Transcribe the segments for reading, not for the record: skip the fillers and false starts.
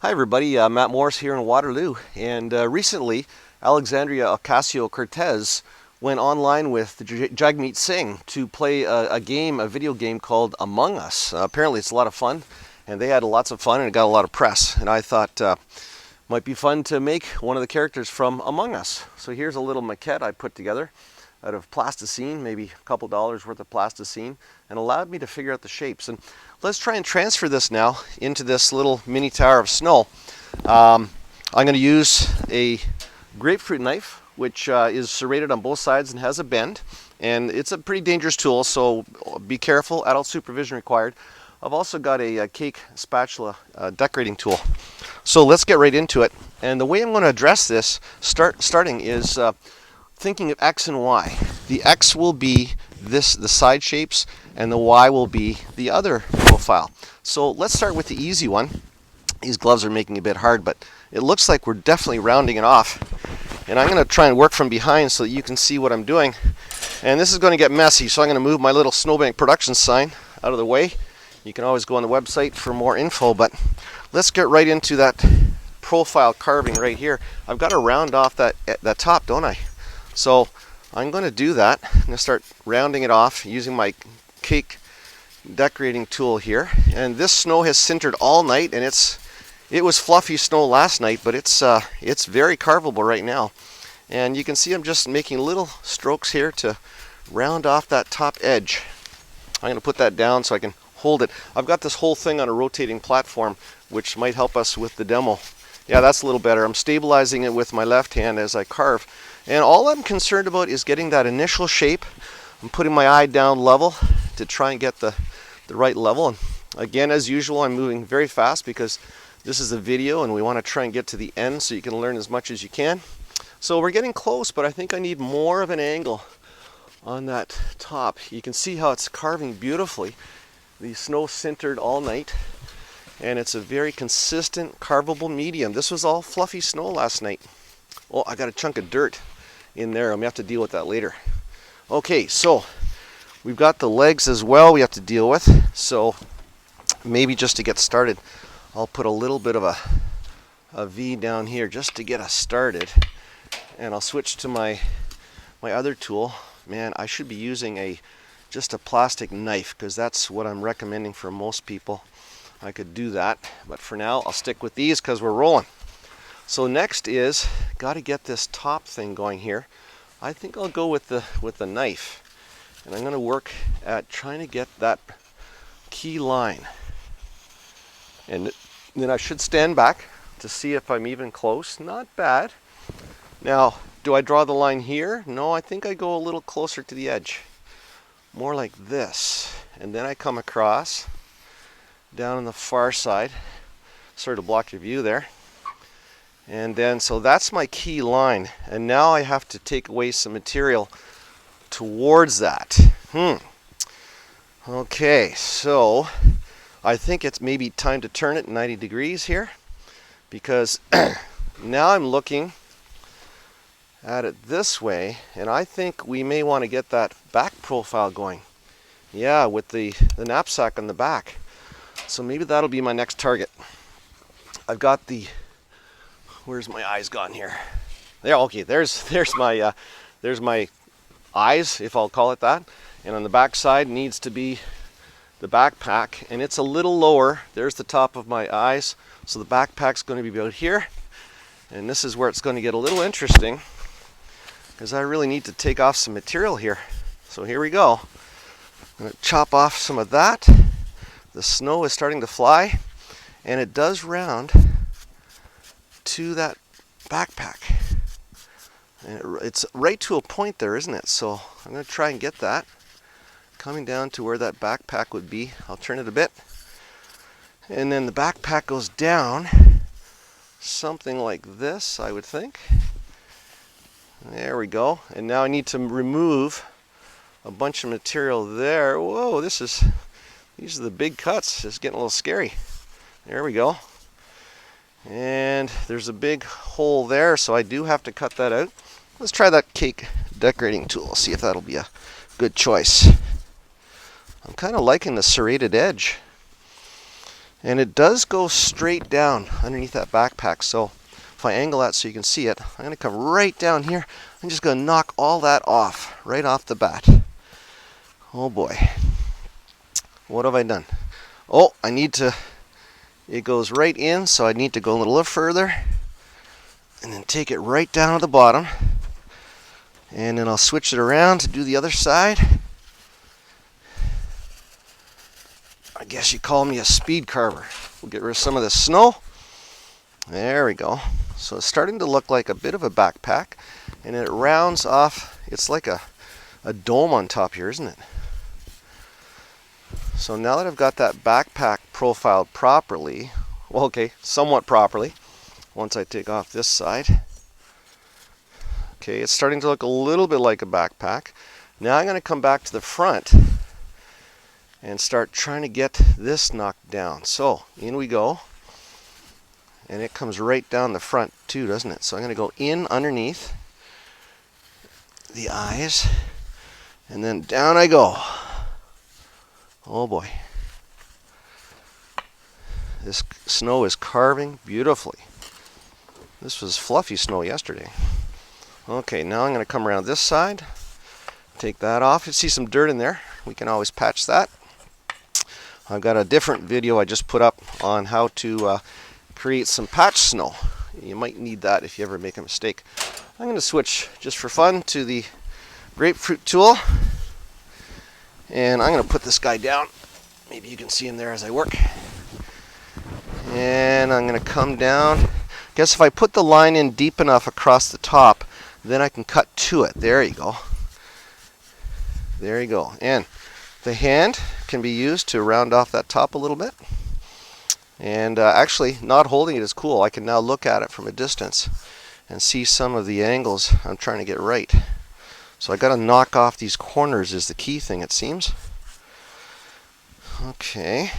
Hi everybody, Matt Morris here in Waterloo, and recently Alexandria Ocasio-Cortez went online with Jagmeet Singh to play a video game called Among Us. Apparently it's a lot of fun, and they had lots of fun and it got a lot of press, and I thought might be fun to make one of the characters from Among Us. So here's a little maquette I put together out of plasticine, maybe a couple dollars worth of plasticine, and allowed me to figure out the shapes. And let's try and transfer this now into this little mini tower of snow. I'm going to use a grapefruit knife, which is serrated on both sides and has a bend. And it's a pretty dangerous tool, so be careful, adult supervision required. I've also got a cake spatula decorating tool. So let's get right into it. And the way I'm going to address this starting is thinking of X and Y. The X will be the side shapes, and the Y will be the other profile. So let's start with the easy one. These gloves are making it a bit hard, but it looks like we're definitely rounding it off. And I'm going to try and work from behind so that you can see what I'm doing. And this is going to get messy, so I'm going to move my little Snowbank production sign out of the way. You can always go on the website for more info, but let's get right into that profile carving right here. I've got to round off that top, don't I? So I'm going to do that. I'm going to start rounding it off using my cake decorating tool here. And this snow has sintered all night, and it was fluffy snow last night, but it's very carvable right now. And you can see I'm just making little strokes here to round off that top edge. I'm going to put that down so I can hold it. I've got this whole thing on a rotating platform, which might help us with the demo. Yeah, that's a little better. I'm stabilizing it with my left hand as I carve. And all I'm concerned about is getting that initial shape. I'm putting my eye down level to try and get the right level. And again, as usual, I'm moving very fast because this is a video and we want to try and get to the end so you can learn as much as you can. So we're getting close, but I think I need more of an angle on that top. You can see how it's carving beautifully. The snow sintered all night, and it's a very consistent carvable medium. This was all fluffy snow last night. Oh, I got a chunk of dirt in there. I'm going to have to deal with that later. Okay, so we've got the legs as well we have to deal with. So maybe just to get started, I'll put a little bit of a V down here just to get us started. And I'll switch to my other tool. Man, I should be using just a plastic knife because that's what I'm recommending for most people. I could do that, but for now I'll stick with these because we're rolling. So next is, got to get this top thing going here. I think I'll go with the knife, and I'm going to work at trying to get that key line. And then I should stand back to see if I'm even close. Not bad. Now, do I draw the line here? No, I think I go a little closer to the edge. More like this. And then I come across down on the far side. Sort of block your view there. And then, so that's my key line. And now I have to take away some material towards that. Okay, so I think it's maybe time to turn it 90 degrees here, because now I'm looking at it this way, and I think we may want to get that back profile going. Yeah, with the knapsack on the back. So maybe that'll be my next target. I've got where's my eyes gone here? There, okay, there's my eyes, if I'll call it that. And on the back side needs to be the backpack, and it's a little lower. There's the top of my eyes. So the backpack's going to be about here. And this is where it's going to get a little interesting, because I really need to take off some material here. So here we go. I'm going to chop off some of that. The snow is starting to fly, and it does round to that backpack. And it's right to a point there, isn't it? So I'm going to try and get that coming down to where that backpack would be. I'll turn it a bit. And then the backpack goes down something like this, I would think. There we go. And now I need to remove a bunch of material there. Whoa, these are the big cuts. It's getting a little scary. There we go. And there's a big hole there, so I do have to cut that out. Let's try that cake decorating tool, see if that'll be a good choice. I'm kind of liking the serrated edge. And it does go straight down underneath that backpack. So if I angle that so you can see it, I'm going to come right down here. I'm just going to knock all that off right off the bat. Oh boy. What have I done? Oh, I need to, it goes right in, so I need to go a little further and then take it right down to the bottom. And then I'll switch it around to do the other side. I guess you call me a speed carver. We'll get rid of some of this snow. There we go. So it's starting to look like a bit of a backpack, and it rounds off. It's like a dome on top here, isn't it? So now that I've got that backpack profiled properly, well, okay, somewhat properly, once I take off this side, okay, it's starting to look a little bit like a backpack. Now I'm going to come back to the front and start trying to get this knocked down. So in we go, and it comes right down the front too, doesn't it? So I'm going to go in underneath the eyes, and then down I go. Oh boy. This snow is carving beautifully. This was fluffy snow yesterday. Okay, now I'm going to come around this side, take that off. You see some dirt in there. We can always patch that. I've got a different video I just put up on how to create some patch snow. You might need that if you ever make a mistake. I'm going to switch, just for fun, to the grapefruit tool. And I'm going to put this guy down. Maybe you can see him there as I work. And I'm going to come down. Guess if I put the line in deep enough across the top, then I can cut to it. There you go. There you go. And the hand can be used to round off that top a little bit. And actually, not holding it is cool. I can now look at it from a distance and see some of the angles I'm trying to get right. So I got to knock off these corners is the key thing, it seems. Okay.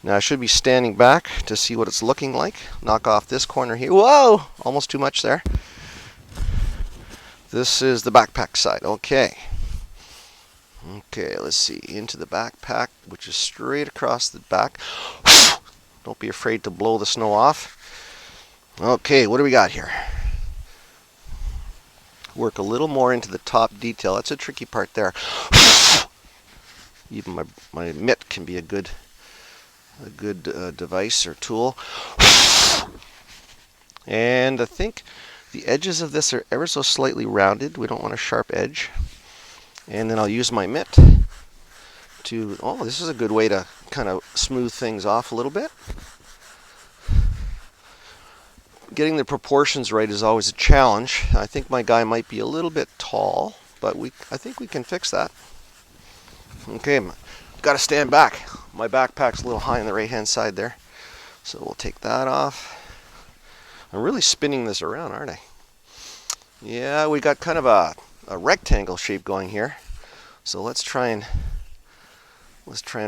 Now I should be standing back to see what it's looking like. Knock off this corner here. Whoa! Almost too much there. This is the backpack side. Okay. Okay, let's see. Into the backpack, which is straight across the back. Don't be afraid to blow the snow off. Okay, what do we got here? Work a little more into the top detail. That's a tricky part there. Even my mitt can be a good device or tool. And I think the edges of this are ever so slightly rounded. We don't want a sharp edge. And then I'll use my mitt to, oh, this is a good way to kind of smooth things off a little bit. Getting the proportions right is always a challenge. I think my guy might be a little bit tall, but I think we can fix that. Okay, got to stand back. My backpack's a little high on the right-hand side there. So we'll take that off. I'm really spinning this around, aren't I? Yeah, we got kind of a rectangle shape going here. So let's try and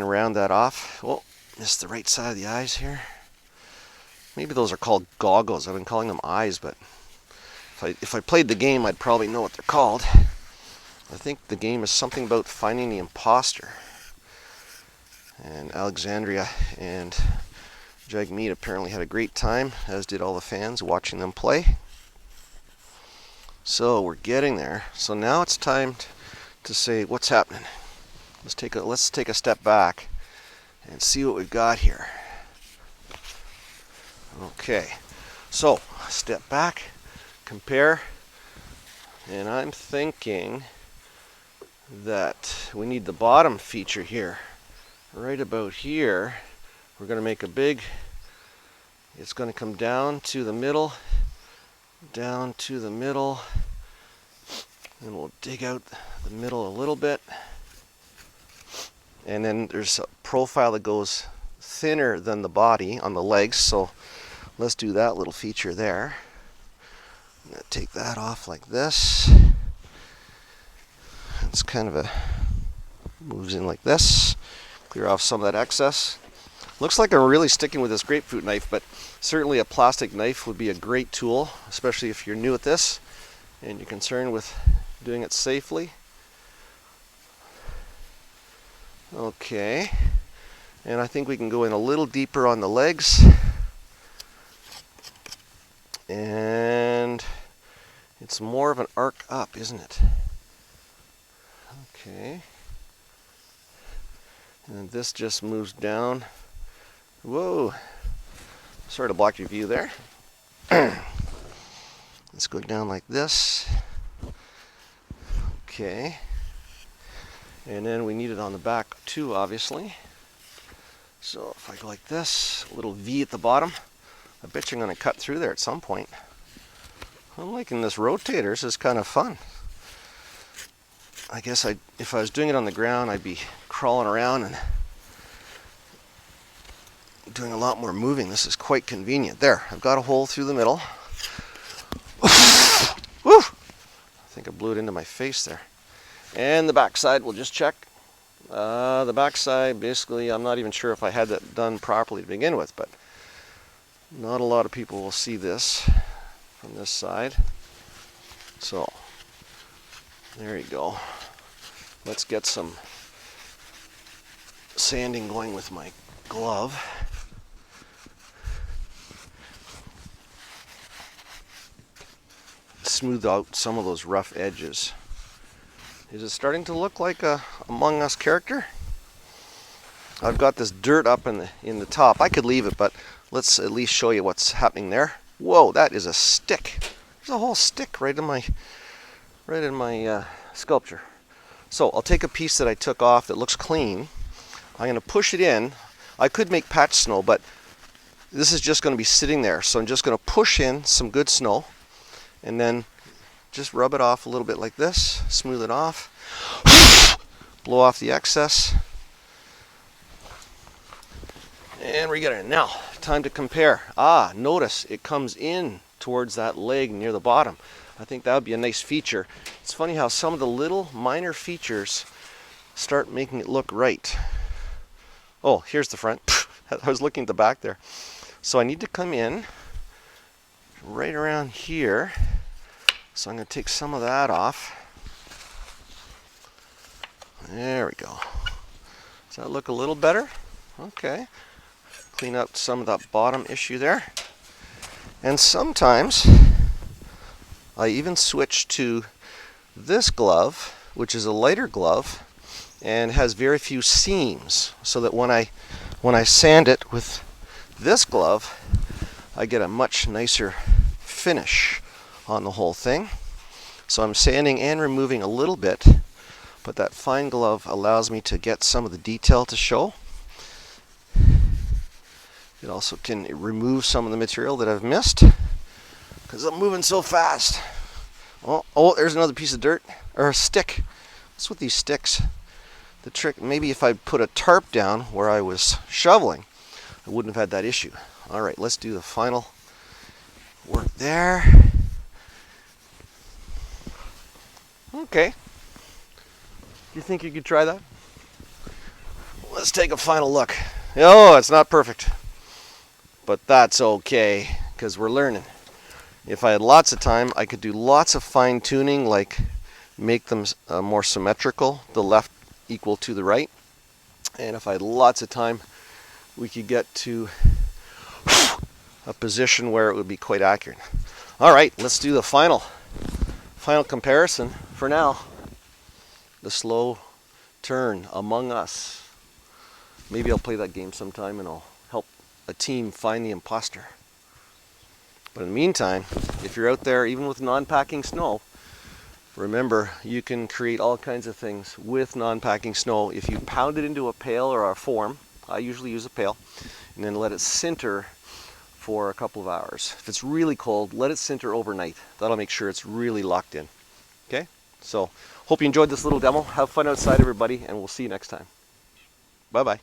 round that off. Oh, missed the right side of the eyes here. Maybe those are called goggles. I've been calling them eyes, but if I played the game, I'd probably know what they're called. I think the game is something about finding the imposter. And Alexandria and Jagmeet apparently had a great time, as did all the fans watching them play. So we're getting there. So now it's time to say what's happening. Let's take a step back and see what we've got here. Okay, so step back, compare, and I'm thinking that we need the bottom feature here. Right about here, we're going to make a big, it's going to come down to the middle, and we'll dig out the middle a little bit. And then there's a profile that goes thinner than the body on the legs, so let's do that little feature there. I'm going to take that off like this. It's kind of moves in like this. Clear off some of that excess. Looks like I'm really sticking with this grapefruit knife, but certainly a plastic knife would be a great tool, especially if you're new at this and you're concerned with doing it safely. Okay. And I think we can go in a little deeper on the legs. And it's more of an arc up, isn't it? Okay. And this just moves down. Whoa. Sorry to block your view there. Let's go down like this. Okay. And then we need it on the back too, obviously. So if I go like this, a little V at the bottom, I bet you're going to cut through there at some point. I'm liking this rotator. This is kind of fun. I guess if I was doing it on the ground, I'd be crawling around and doing a lot more moving. This is quite convenient. There, I've got a hole through the middle. Woo! I think I blew it into my face there. And the backside, we'll just check. The backside, basically, I'm not even sure if I had that done properly to begin with, but not a lot of people will see this from this side. So, there you go. Let's get some sanding going with my glove. Smooth out some of those rough edges. Is it starting to look like a Among Us character? I've got this dirt up in the top. I could leave it, but let's at least show you what's happening there. Whoa, that is a stick. There's a whole stick right in my sculpture. So I'll take a piece that I took off that looks clean. I'm going to push it in. I could make patch snow, but this is just going to be sitting there. So I'm just going to push in some good snow and then just rub it off a little bit like this, smooth it off, blow off the excess, and we get it. Now, time to compare. Notice it comes in towards that leg near the bottom. I think that would be a nice feature. It's funny how some of the little minor features start making it look right. Oh, here's the front. I was looking at the back there. So I need to come in right around here. So I'm going to take some of that off. There we go. Does that look a little better? Okay. Clean up some of that bottom issue there. And sometimes I even switch to this glove, which is a lighter glove and has very few seams, so that when I sand it with this glove, I get a much nicer finish on the whole thing. So I'm sanding and removing a little bit, but that fine glove allows me to get some of the detail to show. It also can remove some of the material that I've missed because I'm moving so fast. Oh, there's another piece of dirt, or a stick. What's with these sticks? The trick, maybe if I put a tarp down where I was shoveling, I wouldn't have had that issue. All right, let's do the final work there. Okay. Do you think you could try that? Let's take a final look. Oh, it's not perfect. But that's okay, because we're learning. If I had lots of time, I could do lots of fine tuning, like make them more symmetrical, the left equal to the right. And if I had lots of time, we could get to a position where it would be quite accurate. All right, let's do the final comparison for now. The slow turn Among Us. Maybe I'll play that game sometime and I'll help a team find the imposter. But in the meantime, if you're out there, even with non-packing snow, remember, you can create all kinds of things with non-packing snow. If you pound it into a pail or a form, I usually use a pail, and then let it sinter for a couple of hours. If it's really cold, let it sinter overnight. That'll make sure it's really locked in. Okay? So, hope you enjoyed this little demo. Have fun outside, everybody, and we'll see you next time. Bye-bye.